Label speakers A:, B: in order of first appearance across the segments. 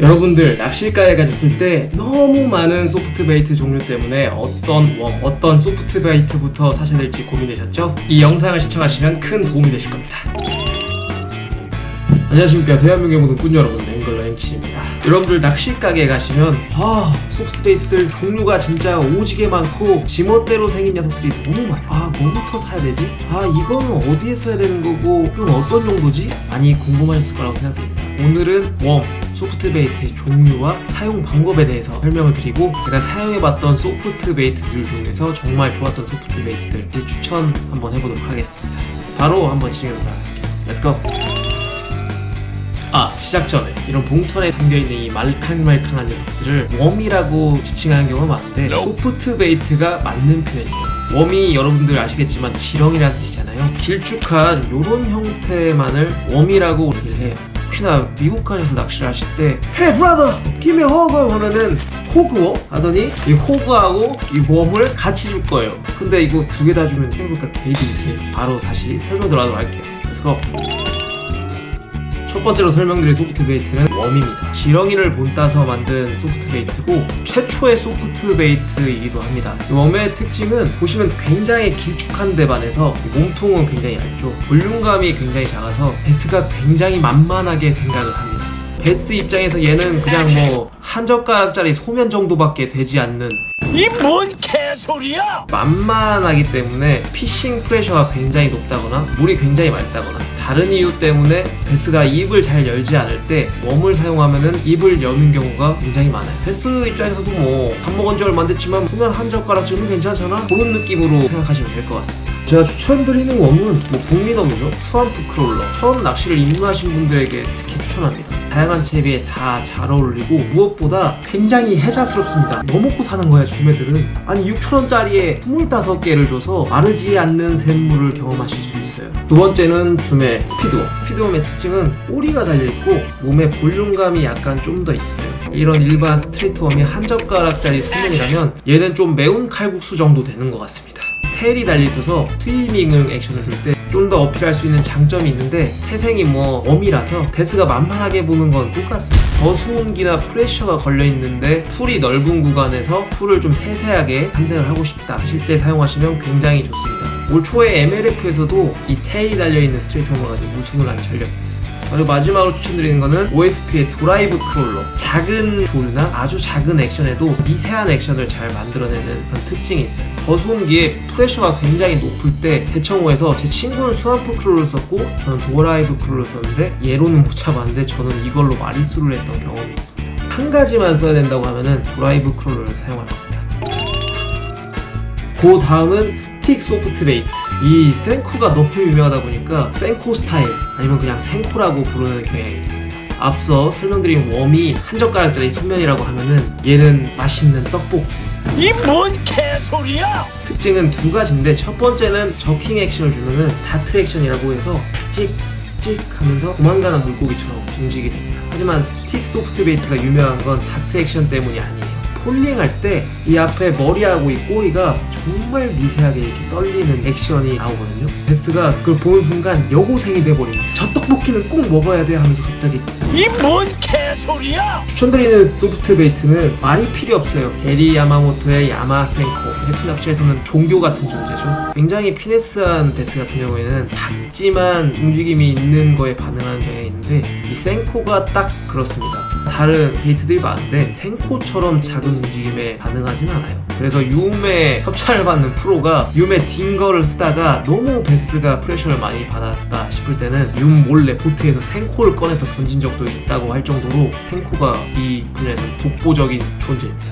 A: 여러분들 낚시가에 가셨을 때 너무 많은 소프트베이트 종류 때문에 어떤 소프트베이트부터 사셔야 될지 고민되셨죠? 이 영상을 시청하시면 큰 도움이 되실 겁니다. 안녕하십니까, 대한민국의 모든 꾼 여러분, 앵글러 앵치입니다. 여러분들 낚시가게에 가시면 소프트베이트들 종류가 진짜 오지게 많고 지멋대로 생긴 녀석들이 너무 많아. 뭐부터 사야 되지? 이거는 어디에 써야 되는 거고 이건 어떤 용도지? 많이 궁금하셨을 거라고 생각됩니다. 오늘은 소프트베이트의 종류와 사용 방법에 대해서 설명을 드리고, 제가 사용해봤던 소프트베이트들 중에서 정말 좋았던 소프트베이트들 추천 한번 해보도록 하겠습니다. 바로 한번 진행해보도록 할게요. 렛츠고! 시작 전에 이런 봉투 안에 담겨있는 이 말캉말캉한 녀석들을 웜이라고 지칭하는 경우가 많은데 소프트베이트가 맞는 표현이에요. 웜이 여러분들 아시겠지만 지렁이라는 뜻이잖아요. 길쭉한 이런 형태만을 웜이라고 얘기를 해요. 혹시나 미국간에서 낚시를 하실 때 Hey brother! Give me a hug! 하면은 호그워? 하더니 이 호그하고 이 웜을 같이 줄 거예요. 근데 이거 두 개 다 주면 해볼까 개이득. 바로 다시 설명 들어가도록 할게요. 렛츠고! 첫 번째로 설명드릴 소프트베이트는 웜입니다. 지렁이를 본따서 만든 소프트베이트고 최초의 소프트베이트이기도 합니다. 이 웜의 특징은 보시면 굉장히 길쭉한 데 반해서 몸통은 굉장히 얇죠. 볼륨감이 굉장히 작아서 베스가 굉장히 만만하게 생각을 합니다. 베스 입장에서 얘는 그냥 한 젓가락짜리 소면 정도밖에 되지 않는,
B: 이 뭔 개소리야!
A: 만만하기 때문에 피싱 프레셔가 굉장히 높다거나 물이 굉장히 맑다거나 다른 이유 때문에 베스가 입을 잘 열지 않을 때 웜을 사용하면은 입을 여는 경우가 굉장히 많아요. 베스 입장에서도 밥 먹은 지 얼마 안 됐지만 소면 한 젓가락쯤은 괜찮잖아? 그런 느낌으로 생각하시면 될 것 같습니다. 제가 추천드리는 웜은 국민웜이죠. 스왑프 크롤러. 처음 낚시를 입문하신 분들에게 특히 추천합니다. 다양한 채비에 다 잘 어울리고 무엇보다 굉장히 해자스럽습니다. 뭐 먹고 사는 거야 주매들은? 아니 6,000원짜리에 25개를 줘서 마르지 않는 샘물을 경험하실 수 있어요. 두 번째는 주매 스피드웜. 스피드웜의 특징은 꼬리가 달려있고 몸에 볼륨감이 약간 좀 더 있어요. 이런 일반 스트레이트웜이 한 젓가락짜리 소면이라면 얘는 좀 매운 칼국수 정도 되는 것 같습니다. 테일이 달려있어서 스위밍 액션을 줄 때 좀 더 어필할 수 있는 장점이 있는데 태생이 웜이라서 베스가 만만하게 보는 건 똑같습니다. 저수온기나 프레셔가 걸려있는데 풀이 넓은 구간에서 풀을 좀 세세하게 탐색을 하고 싶다 하실 때 사용하시면 굉장히 좋습니다. 올 초에 MLF에서도 이 테일이 달려있는 스트레이트 웜을 가지고 우승을 한 적이 있습니다. 그리고 마지막으로 추천드리는 거는 OSP의 드라이브 크롤러. 작은 조류나 아주 작은 액션에도 미세한 액션을 잘 만들어내는 그런 특징이 있어요. 저수온기에 프레셔가 굉장히 높을 때 대청호에서 제 친구는 스왑프 크롤러를 썼고 저는 드라이브 크롤러를 썼는데 얘로는 못 잡았는데 저는 이걸로 마리수를 했던 경험이 있습니다. 한 가지만 써야 된다고 하면은 드라이브 크롤러를 사용할 겁니다. 그 다음은 스틱 소프트베이트. 이 생코가 너무 유명하다 보니까 생코 스타일 아니면 그냥 생코라고 부르는 경향이 있습니다. 앞서 설명드린 웜이 한 젓가락짜리 소면이라고 하면은 얘는 맛있는 떡볶이.
B: 이 뭔 개소리야!
A: 특징은 두 가지인데 첫 번째는 저킹 액션을 주면은 다트 액션이라고 해서 찍찍 하면서 도망가는 물고기처럼 움직이게 됩니다. 하지만 스틱 소프트베이트가 유명한 건 다트 액션 때문이 아니에요. 폴링할 때 이 앞에 머리하고 이 꼬리가 정말 미세하게 이렇게 떨리는 액션이 나오거든요. 베스가 그걸 보는 순간 여고생이 돼버립니다. 저 떡볶이는 꼭 먹어야 돼 하면서 갑자기.
B: 이 뭔 개소리야!
A: 추천드리는 소프트베이트는 말이 필요 없어요. 게리 야마모토의 야마센코. 베스 낚시에서는 종교 같은 존재죠. 굉장히 피네스한 베스 같은 경우에는 작지만 움직임이 있는 거에 반응하는 경향이 있는데 이 센코가 딱 그렇습니다. 다른 베이트들이 많은데 센코처럼 작은 움직임에 반응하진 않아요. 그래서 유메 협찬을 받는 프로가 유메 딩거를 쓰다가 너무 베스가 프레셔를 많이 받았다 싶을 때는 몰래 보트에서 생코를 꺼내서 던진 적도 있다고 할 정도로 생코가 이 분야에서 독보적인 존재입니다.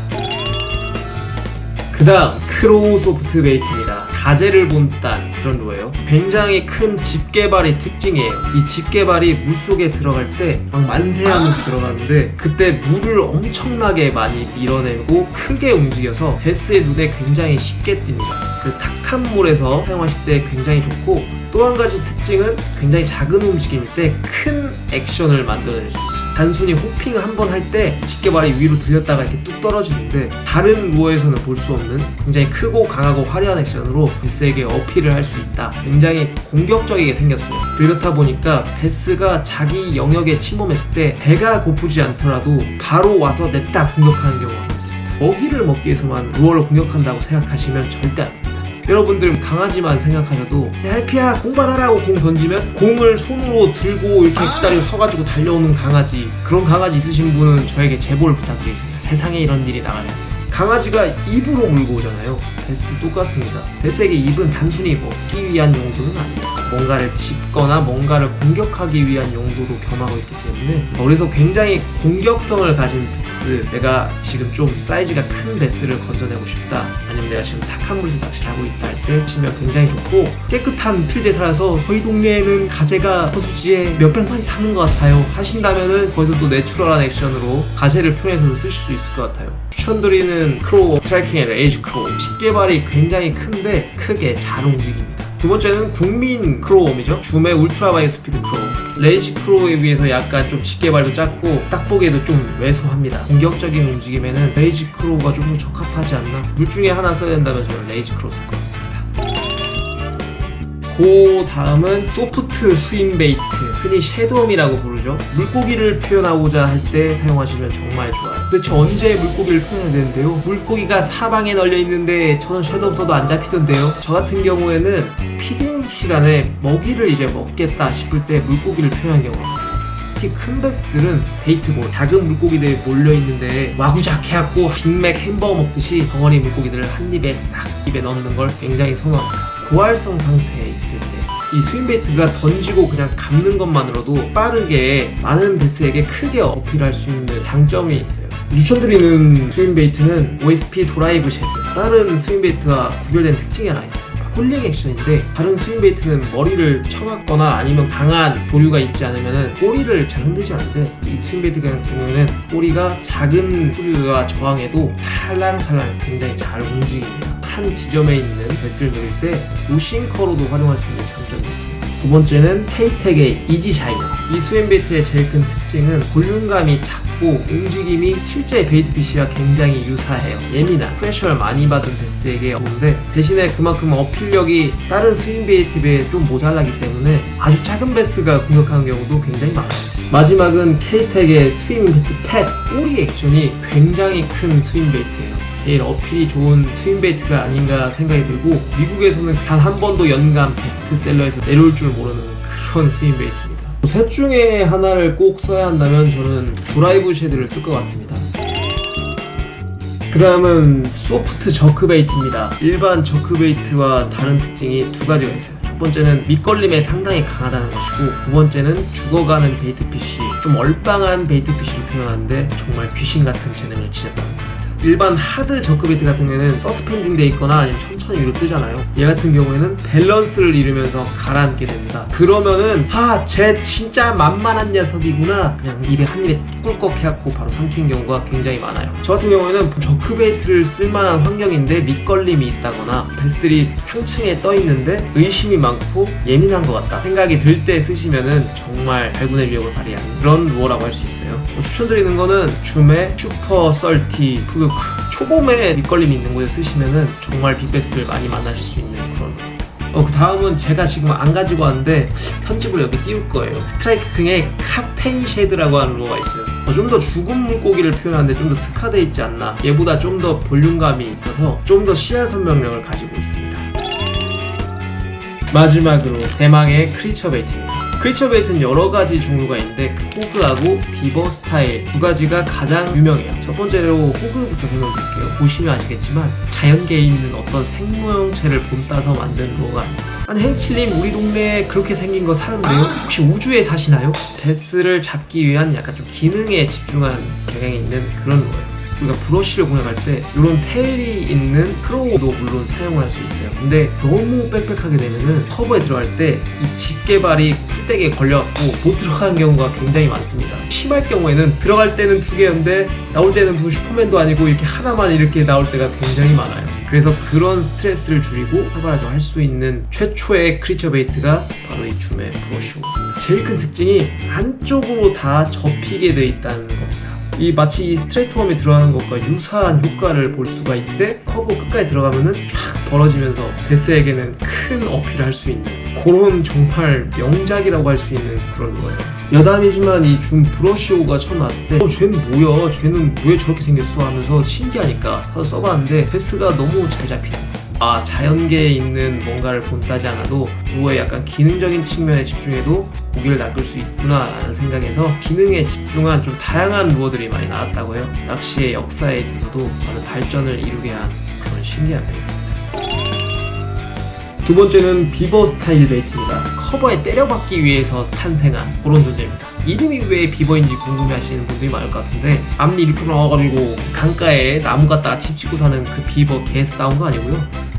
A: 그 다음 크로우 소프트베이트입니다. 가재를 본딴 그런 루어예요. 굉장히 큰 집게발이 특징이에요. 이 집게발이 물속에 들어갈 때 막 만세하면서 들어가는데 그때 물을 엄청나게 많이 밀어내고 크게 움직여서 베스의 눈에 굉장히 쉽게 띕니다. 그 탁한 물에서 사용하실 때 굉장히 좋고, 또 한 가지 특징은 굉장히 작은 움직임일 때 큰 액션을 만들어낼 수 있어요. 단순히 호핑 한 번 할 때 집게발이 위로 들렸다가 이렇게 뚝 떨어지는데, 다른 루어에서는 볼 수 없는 굉장히 크고 강하고 화려한 액션으로 베스에게 어필을 할 수 있다. 굉장히 공격적이게 생겼어요. 그렇다 보니까 베스가 자기 영역에 침범했을 때 배가 고프지 않더라도 바로 와서 냅다 공격하는 경우가 많습니다. 먹이를 먹기 위해서만 루어를 공격한다고 생각하시면 절대 안 됩니다. 여러분들 강아지만 생각하셔도 해피야 공만 하라고 공 던지면 공을 손으로 들고 이렇게 기다리고 서가지고 달려오는 강아지, 그런 강아지 있으신 분은 저에게 제보를 부탁드리겠습니다. 세상에 이런 일이 나가면. 강아지가 입으로 물고 오잖아요. 베스도 똑같습니다. 베스에게 입은 단순히 먹기 위한 용도는 아니에요. 뭔가를 짚거나 뭔가를 공격하기 위한 용도로 겸하고 있기 때문에, 그래서 굉장히 공격성을 가진 베스, 내가 지금 좀 사이즈가 큰 베스를 건져내고 싶다, 아니면 내가 지금 탁한 물에서 낚시를 하고 있다 할 때 치면 굉장히 좋고, 깨끗한 필드에 살아서 저희 동네에는 가재가 호수지에 몇백 마리 사는 것 같아요 하신다면은 거기서 또 내추럴한 액션으로 가재를 표현해서 쓰실 수 있을 것 같아요. 추천드리는 크로우 스트라이킹의 레이지 크로우, 집게발이 굉장히 큰데 크게 잘 움직입니다. 두 번째는 국민 크로우홈이죠. 줌의 울트라 바이 스피드 크로우. 레이지 크로우에 비해서 약간 좀 집게발도 작고 딱 보기에도 좀 왜소합니다. 공격적인 움직임에는 레이지 크로우가 좀 더 적합하지 않나? 둘 중에 하나 써야 된다면 저는 레이지 크로우 쓸 것 같습니다. 그 다음은 소프트 스윙 베이트, 흔히 섀도움이라고 부르죠. 물고기를 표현하고자 할 때 사용하시면 정말 좋아요. 도대체 언제 물고기를 표현해야 되는데요? 물고기가 사방에 널려 있는데 저는 섀도움 써도 안 잡히던데요. 저 같은 경우에는 피딩 시간에 먹이를 이제 먹겠다 싶을 때 물고기를 표현한 경우가 많아요. 특히 큰 베스들은 베이트볼, 작은 물고기들이 몰려있는데 와구작 해갖고 빅맥 햄버거 먹듯이 덩어리 물고기들을 한 입에 싹 입에 넣는 걸 굉장히 선호합니다. 고활성 상태에 있을 때 이 스윙베이트가 던지고 그냥 감는 것만으로도 빠르게 많은 베스에게 크게 어필할 수 있는 장점이 있어요. 추천드리는 스윙베이트는 OSP 드라이브 쉐드. 다른 스윙베이트와 구별된 특징이 하나 있어요. 홀링 액션인데, 다른 스윙베이트는 머리를 쳐맞거나 아니면 강한 조류가 있지 않으면 꼬리를 잘 흔들지 않는데, 이 스윙베이트 같은 경우에는 꼬리가 작은 조류가 저항해도 살랑살랑 굉장히 잘 움직입니다. 한 지점에 있는 베스를 누를 때 노싱커로도 활용할 수 있는 장점이 있습니다. 두 번째는 케이텍의 이지 샤이너. 이 스윙베이트의 제일 큰 특징은 볼륨감이 작고 움직임이 실제 베이트피쉬와 굉장히 유사해요. 예민한 프레셔를 많이 받은 베스에게 좋은데, 대신에 그만큼 어필력이 다른 스윙베이트에 비해 좀 모자라기 때문에 아주 작은 베스가 공격하는 경우도 굉장히 많아요. 마지막은 케이텍의 스윙베이트 팻. 꼬리 액션이 굉장히 큰 스윙베이트예요. 제일 어필이 좋은 스윙베이트가 아닌가 생각이 들고, 미국에서는 단 한 번도 연간 베스트셀러에서 내려올 줄 모르는 그런 스윙베이트입니다. 셋 중에 하나를 꼭 써야 한다면 저는 드라이브 쉐드를 쓸 것 같습니다. 그 다음은 소프트 저크베이트입니다. 일반 저크베이트와 다른 특징이 두 가지가 있어요. 첫 번째는 밑걸림에 상당히 강하다는 것이고, 두 번째는 죽어가는 베이트피쉬, 좀 얼빵한 베이트피쉬를 표현하는데 정말 귀신 같은 재능을 지녔다는 겁니다. 일반 하드 저크베이트 같은 경우에는 서스펜딩 돼 있거나 아니면 천천히 위로 뜨잖아요. 얘 같은 경우에는 밸런스를 잃으면서 가라앉게 됩니다. 그러면은 쟤 진짜 만만한 녀석이구나, 그냥 입에 한 입에 꿀꺽 해갖고 바로 삼키는 경우가 굉장히 많아요. 저 같은 경우에는 저크베이트를 쓸만한 환경인데 밑걸림이 있다거나 베스들이 상층에 떠 있는데 의심이 많고 예민한 것 같다 생각이 들 때 쓰시면은 정말 발군의 위력을 발휘하는 그런 루어라고 할 수 있어요. 추천드리는 거는 줌의 슈퍼 썰티 플루크. 초봄에 밑걸림이 있는 곳에 쓰시면은 정말 빅베스를 많이 만나실 수 있는 그런 그 다음은 제가 지금 안 가지고 왔는데 편집을 여기 띄울 거예요. 스트라이크킹의 카페인 쉐드라고 하는 루어가 있어요. 좀 더 죽은 물고기를 표현하는데 좀 더 특화되어 있지 않나, 얘보다 좀 더 볼륨감이 있어서 좀 더 시야 선명력을 가지고 있습니다. 마지막으로 대망의 크리처 베이트입니다. 크리처 베이트는 여러 가지 종류가 있는데 호그하고 비버 스타일 두 가지가 가장 유명해요. 첫 번째로 호그부터 설명드릴게요. 보시면 아시겠지만 자연계에 있는 어떤 생물체를 본따서 만든 루어가 아니에요. 아니 햄킬님, 우리 동네에 그렇게 생긴 거 사는데요? 혹시 우주에 사시나요? 베스를 잡기 위한 약간 좀 기능에 집중한 경향이 있는 그런 루어예요. 우리가 브러쉬를 공략할 때 이런 테일이 있는 크로우도 물론 사용을 할 수 있어요. 근데 너무 빽빽하게 되면은 커버에 들어갈 때 이 집게발이 풀백에 걸려갖고 못 들어가는 경우가 굉장히 많습니다. 심할 경우에는 들어갈 때는 두 개였는데 나올 때는 무슨 슈퍼맨도 아니고 이렇게 하나만 이렇게 나올 때가 굉장히 많아요. 그래서 그런 스트레스를 줄이고 활발하게 할 수 있는 최초의 크리처 베이트가 바로 이 줌의 브러쉬. 제일 큰 특징이 안쪽으로 다 접히게 돼 있다는 겁니다. 이 마치 이 스트레이트 웜에 들어가는 것과 유사한 효과를 볼 수가 있대. 커브 끝까지 들어가면은 쫙 벌어지면서 베스에게는 큰 어필을 할 수 있는 그런 정말 명작이라고 할 수 있는 그런 거예요. 여담이지만 이 줌 브러쉬오가 처음 나왔을 때 쟤는 뭐야? 쟤는 왜 저렇게 생겼어? 하면서 신기하니까 사서 써봤는데 베스가 너무 잘 잡히는 거예요. 아, 자연계에 있는 뭔가를 본따지 않아도 루어의 약간 기능적인 측면에 집중해도 고기를 낚을 수 있구나 라는 생각에서 기능에 집중한 좀 다양한 루어들이 많이 나왔다고 해요. 낚시의 역사에 있어서도 많은 발전을 이루게 한 그런 신기한 베이트입니다. 두 번째는 비버 스타일 베이트입니다. 커버에 때려박기 위해서 탄생한 그런 존재입니다. 이름이 왜 비버인지 궁금해하시는 분들이 많을 것 같은데 앞니 이렇게 나와가지고 강가에 나무 갖다가 집 짓고 사는 그 비버 개에서 나온 거 아니고요.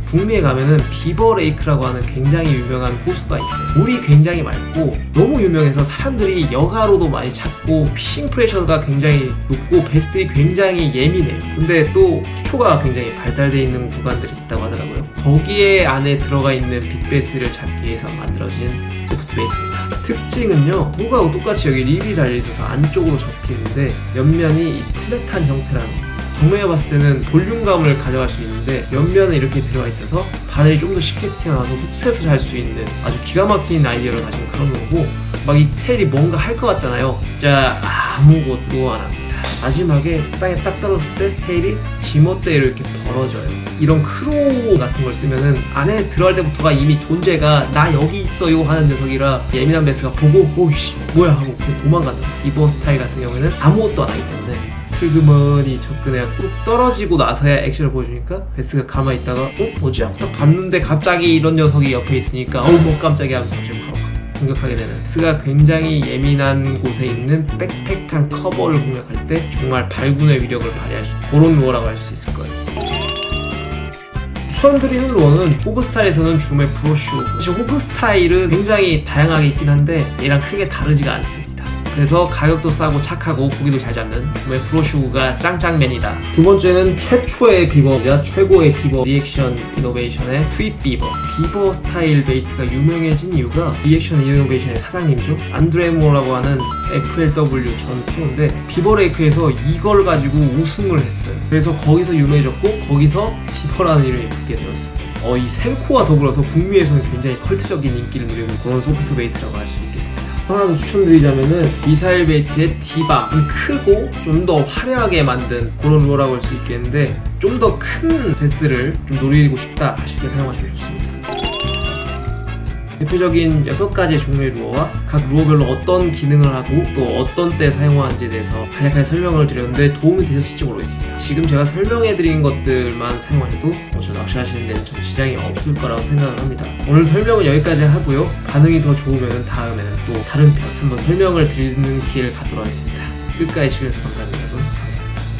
A: 북미에 가면은 비버 레이크라고 하는 굉장히 유명한 호수가 있어요. 물이 굉장히 맑고 너무 유명해서 사람들이 여가로도 많이 찾고 피싱 프레셔가 굉장히 높고 베스들이 굉장히 예민해요. 근데 또 수초가 굉장히 발달되어 있는 구간들이 있다고 하더라고요. 거기에 안에 들어가 있는 빅베스를 잡기 위해서 만들어진 소프트 베이스입니다. 특징은요, 뭐가 똑같이 여기 립이 달려있어서 안쪽으로 접히는데 옆면이 이 플랫한 형태라는 거예요. 정면에 봤을 때는 볼륨감을 가져갈 수 있는데 옆면은 이렇게 들어가 있어서 바늘이 좀 더 쉽게 튀어나와서 훅셋을 할 수 있는 아주 기가 막힌 아이디어를 가진 그런 거고, 막 이 테일이 뭔가 할 것 같잖아요. 진짜 아무것도 안 합니다. 마지막에 땅에 딱 떨어졌을 때 테일이 지멋대로 이렇게 벌어져요. 이런 크로우 같은 걸 쓰면은 안에 들어갈 때부터가 이미 존재가 나 여기 있어요 하는 녀석이라 예민한 베스가 보고 오이씨 뭐야 하고 그냥 도망간다. 이번 스타일 같은 경우에는 아무것도 안 하기 때문에 슬그머니 접근해야 뚝 떨어지고 나서야 액션을 보여주니까 베스가 가만히 있다가 뭐지? 하고 딱 봤는데 갑자기 이런 녀석이 옆에 있으니까 뭐 깜짝이야 하면서 지금 바로 공격하게 되는. 베스가 굉장히 예민한 곳에 있는 빽빽한 커버를 공략할 때 정말 발군의 위력을 발휘할 수 있는 그런 루어라고 할 수 있을 거예요. 추천드리는 루어는 호그 스타일에서는 줌의 브러쉬. 사실 호그 스타일은 굉장히 다양하게 있긴 한데 얘랑 크게 다르지가 않습니다. 그래서 가격도 싸고 착하고 고기도 잘 잡는 줌의 브러쉬가 짱짱맨이다. 두 번째는 최초의 비버이자 최고의 비버 리액션 이노베이션의 트윗 비버. 비버 스타일 베이트가 유명해진 이유가 리액션 이노베이션의 사장님이죠. 안드레 모라고 하는 FLW 전 프로인데 비버레이크에서 이걸 가지고 우승을 했어요. 그래서 거기서 유명해졌고 거기서 비버라는 이름이 붙게 되었어요. 이 셀코와 더불어서 북미에서는 굉장히 컬트적인 인기를 누리는 그런 소프트 베이트라고 할 수 있겠습니다. 하나 더 추천드리자면은 미사일 베이트의 디바. 크고 좀 더 화려하게 만든 그런 루어라고 할 수 있겠는데 좀 더 큰 베스를 좀 노리고 싶다 하실 때 사용하시면 좋습니다. 대표적인 6가지의 종류의 루어와 각 루어별로 어떤 기능을 하고 또 어떤 때 사용하는지에 대해서 간략하게 설명을 드렸는데 도움이 되셨을지 모르겠습니다. 지금 제가 설명해드린 것들만 사용하셔도 저 낚시하시는 데는 좀 지장이 없을 거라고 생각을 합니다. 오늘 설명은 여기까지 하고요. 반응이 더 좋으면 다음에는 또 다른 편 한번 설명을 드리는 기회를 갖도록 하겠습니다. 끝까지 시청해주셔서 감사합니다.